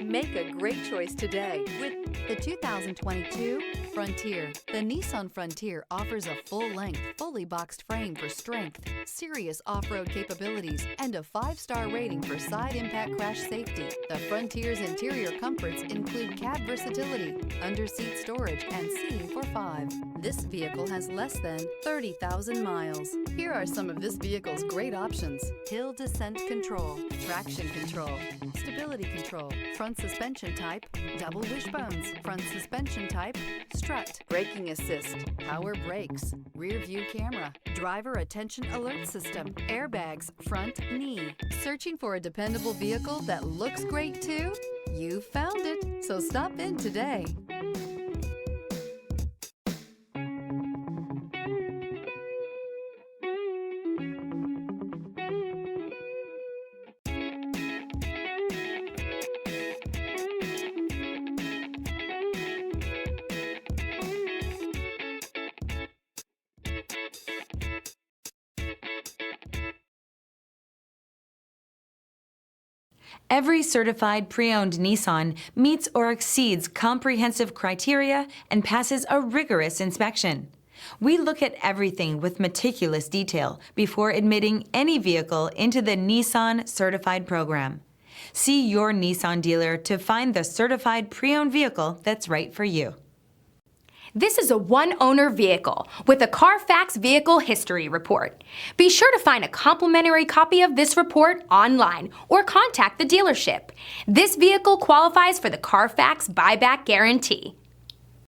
Make a great choice today with the 2022 Frontier. The Nissan Frontier offers a full-length, fully boxed frame for strength, serious off-road capabilities, and a 5-star rating for side impact crash safety. The Frontier's interior comforts include cab versatility, under-seat storage, and seating for 5. This vehicle has less than 30,000 miles. Here are some of this vehicle's great options: hill descent control, traction control, stability control, front suspension type, double wishbones, front suspension type, strut, braking assist, power brakes, rear view camera, driver attention alert system, airbags, front knee. Searching for a dependable vehicle that looks great too? You found it, so stop in today. Every certified pre-owned Nissan meets or exceeds comprehensive criteria and passes a rigorous inspection. We look at everything with meticulous detail before admitting any vehicle into the Nissan Certified program. See your Nissan dealer to find the certified pre-owned vehicle that's right for you. This is a one-owner vehicle with a Carfax Vehicle History Report. Be sure to find a complimentary copy of this report online or contact the dealership. This vehicle qualifies for the Carfax Buyback Guarantee.